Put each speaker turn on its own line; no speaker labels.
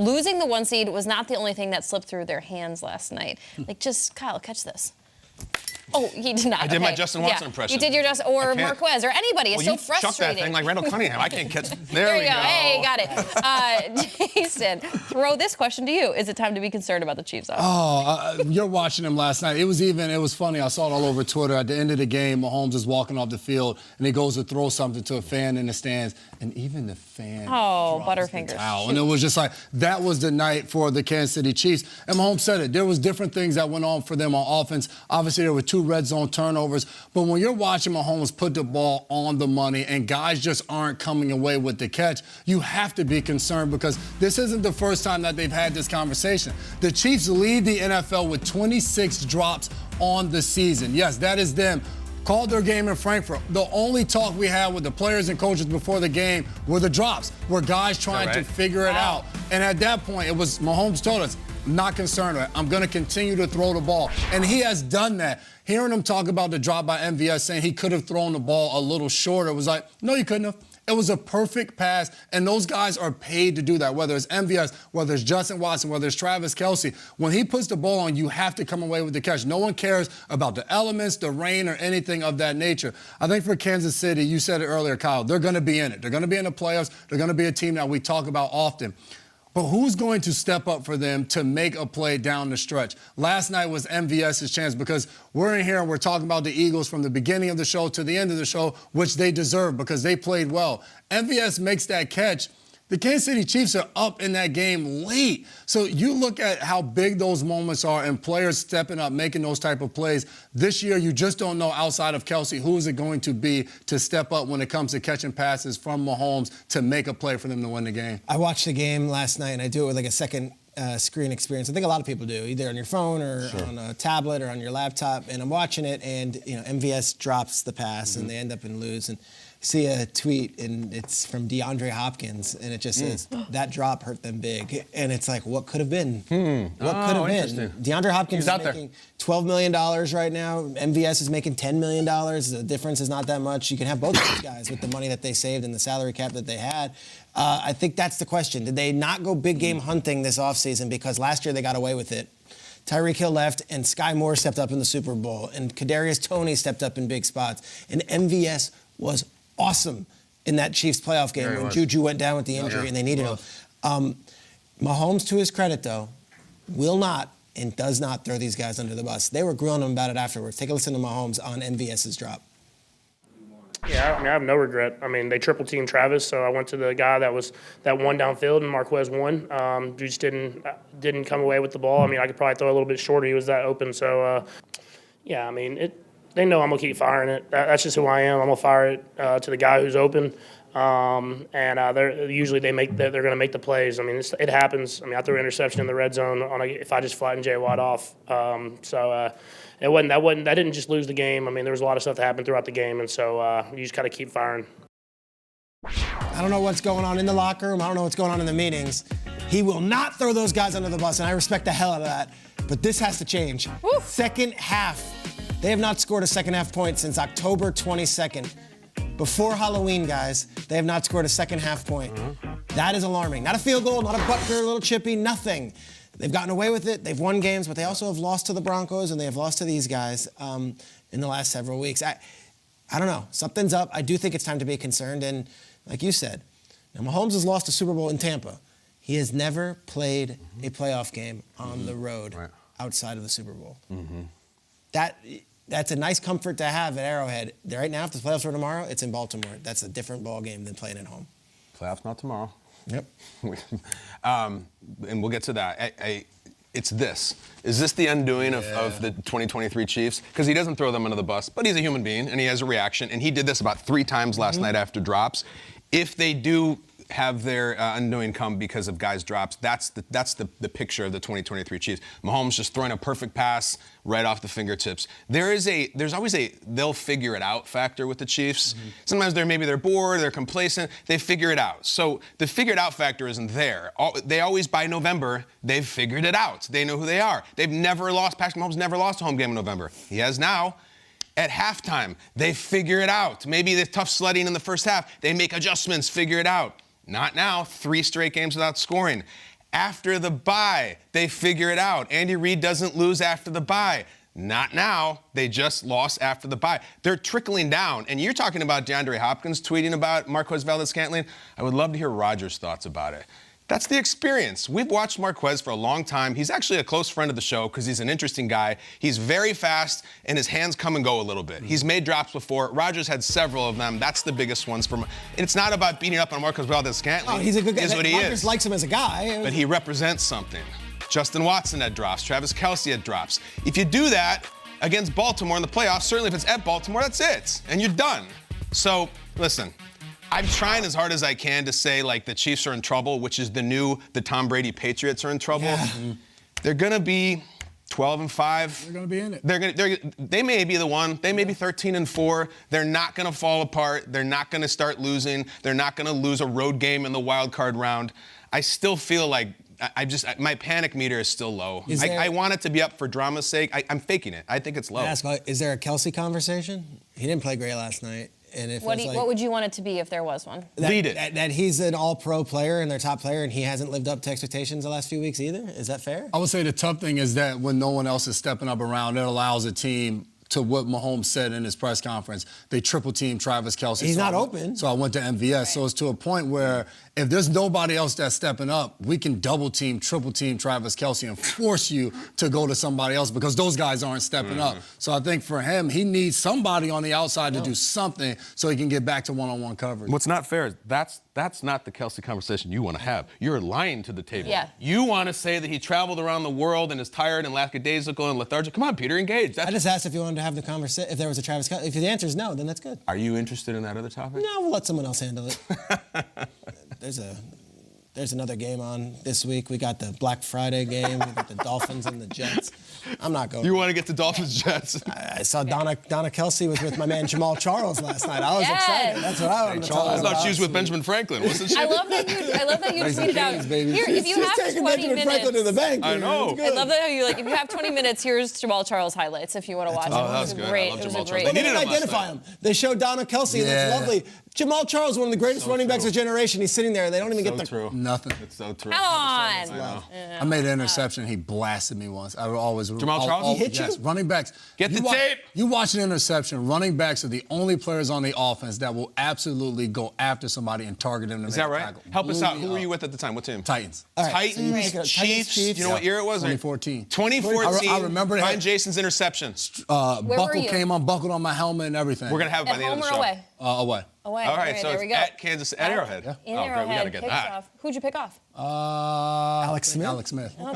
losing the 1 seed was not the only thing that slipped through their hands last night. Kyle, catch this. Oh, he did not.
I did my Justin Watson impression.
You did your Justin, or Marquez, or anybody. It's so frustrating.
Chuck that thing like Randall Cunningham. I can't catch.
There we go. Hey, got it. Jason, throw this question to you. Is it time to be concerned about the Chiefs?
You're watching them last night. It was funny. I saw it all over Twitter. At the end of the game, Mahomes is walking off the field, and he goes to throw something to a fan in the stands, and even the fan
Butterfingers.
And it was just like, that was the night for the Kansas City Chiefs. And Mahomes said it. There was different things that went on for them on offense. Obviously, there were 2 red zone turnovers. But when you're watching Mahomes put the ball on the money and guys just aren't coming away with the catch, you have to be concerned, because this isn't the first time that they've had this conversation. The Chiefs lead the NFL with 26 drops on the season. Yes, that is them. Called their game in Frankfurt. The only talk we had with the players and coaches before the game were the drops, were guys trying to figure it out. And at that point, it was Mahomes told us, I'm not concerned with it. I'm going to continue to throw the ball. And he has done that. Hearing him talk about the drop by MVS, saying he could have thrown the ball a little shorter, was like, no, you couldn't have. It was a perfect pass, and those guys are paid to do that, whether it's MVS, whether it's Justin Watson, whether it's Travis Kelce. When he puts the ball on, you have to come away with the catch. No one cares about the elements, the rain, or anything of that nature. I think for Kansas City, you said it earlier, Kyle, they're going to be in it. They're going to be in the playoffs. They're going to be a team that we talk about often. But who's going to step up for them to make a play down the stretch? Last night was MVS's chance, because we're in here and we're talking about the Eagles from the beginning of the show to the end of the show, which they deserve because they played well. MVS makes that catch. The Kansas City Chiefs are up in that game late. So you look at how big those moments are and players stepping up, making those type of plays. This year, you just don't know outside of Kelce who is it going to be to step up when it comes to catching passes from Mahomes to make a play for them to win the game.
I watched the game last night, and I do it with like a second screen experience. I think a lot of people do, either on your phone or on a tablet or on your laptop. And I'm watching it, and MVS drops the pass, and they end up in lose. And see a tweet, and it's from DeAndre Hopkins, and it just says, that drop hurt them big. And it's like, what could have been? What could have been? DeAndre Hopkins is making $12 million right now. MVS is making $10 million. The difference is not that much. You can have both of these guys with the money that they saved and the salary cap that they had. I think that's the question. Did they not go big game hunting this offseason because last year they got away with it? Tyreek Hill left, and Sky Moore stepped up in the Super Bowl, and Kadarius Toney stepped up in big spots, and MVS was awesome in that Chiefs playoff game when Juju went down with the injury and they needed him. Mahomes, to his credit, though, will not and does not throw these guys under the bus. They were grilling him about it afterwards. Take a listen to Mahomes on MVS's drop.
Yeah, I have no regret. They triple teamed Travis, so I went to the guy that won downfield, and Marquez won. Just didn't come away with the ball. I could probably throw a little bit shorter. He was that open. So, they know I'm gonna keep firing it. That's just who I am. I'm gonna fire it to the guy who's open, they're usually they're gonna make the plays. It happens. I threw an interception in the red zone if I just flattened Jay Watt off. That didn't just lose the game. There was a lot of stuff that happened throughout the game, and so you just gotta keep firing.
I don't know what's going on in the locker room. I don't know what's going on in the meetings. He will not throw those guys under the bus, and I respect the hell out of that. But this has to change. Woo. Second half. They have not scored a second half point since October 22nd. Before Halloween, guys, they have not scored a second half point. That is alarming. Not a field goal, not a Butker, a little chippy, nothing. They've gotten away with it. They've won games, but they also have lost to the Broncos, and they have lost to these guys in the last several weeks. I don't know. Something's up. I do think it's time to be concerned. And like you said, now Mahomes has lost a Super Bowl in Tampa. He has never played a playoff game on the road outside of the Super Bowl. That's a nice comfort to have at Arrowhead. Right now, if the playoffs were tomorrow, it's in Baltimore. That's a different ball game than playing at home.
Playoffs not tomorrow.
Yep.
And we'll get to that. It's this. Is this the undoing of the 2023 Chiefs? Because he doesn't throw them under the bus, but he's a human being, and he has a reaction. And he did this about 3 times last night after drops. If they do have their undoing come because of guys' drops, that's the picture of the 2023 Chiefs. Mahomes just throwing a perfect pass right off the fingertips. There's always a they'll figure it out factor with the Chiefs. Sometimes they're bored, they're complacent, they figure it out. So the figured out factor isn't there. They always, by November, they've figured it out. They know who they are. Patrick Mahomes never lost a home game in November. He has now. At halftime, they figure it out. Maybe the tough sledding in the first half, they make adjustments, figure it out. Not now, 3 straight games without scoring. After the bye, they figure it out. Andy Reid doesn't lose after the bye. Not now. They just lost after the bye. They're trickling down. And you're talking about DeAndre Hopkins tweeting about Marquez Valdes-Scantling. I would love to hear Rodgers' thoughts about it. That's the experience. We've watched Marquez for a long time. He's actually a close friend of the show because he's an interesting guy. He's very fast, and his hands come and go a little bit. He's made drops before. Rodgers had several of them. That's the biggest ones. And it's not about beating up on Marquez Valdes-Scantling.
Oh, he's a good guy.
Is what he
Rodgers
is.
likes him as a guy.
But he represents something. Justin Watson had drops. Travis Kelce had drops. If you do that against Baltimore in the playoffs, certainly if it's at Baltimore, that's it. And you're done. So, listen. I'm trying as hard as I can to say, like, the Chiefs are in trouble, which is the Tom Brady Patriots are in trouble.
Yeah.
They're going to be 12-5.
They're going to be in it.
They may be the one. They may be 13-4. They're not going to fall apart. They're not going to start losing. They're not going to lose a road game in the wild card round. I still feel like my panic meter is still low. I want it to be up for drama's sake. I'm faking it. I think it's low.
Is there a Kelce conversation? He didn't play great last night. And
what would you want it to be if there was one?
Lead it.
That he's an all-pro player and their top player, and he hasn't lived up to expectations the last few weeks either? Is that fair?
I would say the tough thing is that when no one else is stepping up around, it allows a team to what Mahomes said in his press conference. They triple team Travis Kelce.
He's not open.
So I went to MVS. Right. So it's to a point where if there's nobody else that's stepping up, we can double team, triple team Travis Kelce and force you to go to somebody else because those guys aren't stepping up. So I think for him, he needs somebody on the outside to do something so he can get back to one-on-one coverage.
What's not fair is that's not the Kelce conversation you want to have. You're lying to the table.
Yeah.
You want to say that he traveled around the world and is tired and lackadaisical and lethargic. Come on, Peter, engage.
I just asked if you wanted to have the conversation, if there was a Travis Kelce. If the answer is no, then that's good.
Are you interested in that other topic?
No, we'll let someone else handle it. There's another game on this week. We got the Black Friday game. We got the Dolphins and the Jets. I'm not going.
You want to get to Dolphins Jets?
I saw Donna Kelce was with my man Jamal Charles last night. I was excited. That's what I wanted to talk about.
I thought she was with Benjamin Franklin, wasn't she?
I love that you tweeted out. Here, if you have
taking
20
Benjamin Franklin to the
minutes.
bank.
I know.
I love that if you have 20 minutes, here's Jamal Charles highlights if you want to watch it.
Oh, that was good.
Great.
I love
It was
Jamal
a great.
Charles.
They
They
didn't
needed him last
identify
night.
him. They showed Donna Kelce, and that's lovely. Jamal Charles, one of the greatest running backs of generation. He's sitting there. They don't even get the.
True.
Nothing.
It's so true.
Come on.
I made an interception. He blasted me once. I would always.
Jamal Charles?
He hit you?
Yes, running backs.
Get the tape.
You watch an interception. Running backs are the only players on the offense that will absolutely go after somebody and target them to
Is
make
that
a
right?
tackle.
Help us
Blew
out.
me
Who were
up.
you with at the time? What team?
Titans.
All right,
Titans,
so
Chiefs.
Chiefs.
You know what year it was?
2014.
2014.
I remember that.
Ryan Jason's interception.
Where were
Buckle
you?
came unbuckled on my helmet and everything.
We're going to have it by
At
the end
home
of
or
the show.
away?
Away.
Away.
All right, so
there
it's
we go.
at Kansas, at Arrowhead.
In
Oh, great. We got to
Arrowhead.
get
Kicks
that.
off. Who'd you pick off?
Alex
Smith?
Alex Smith.
Okay.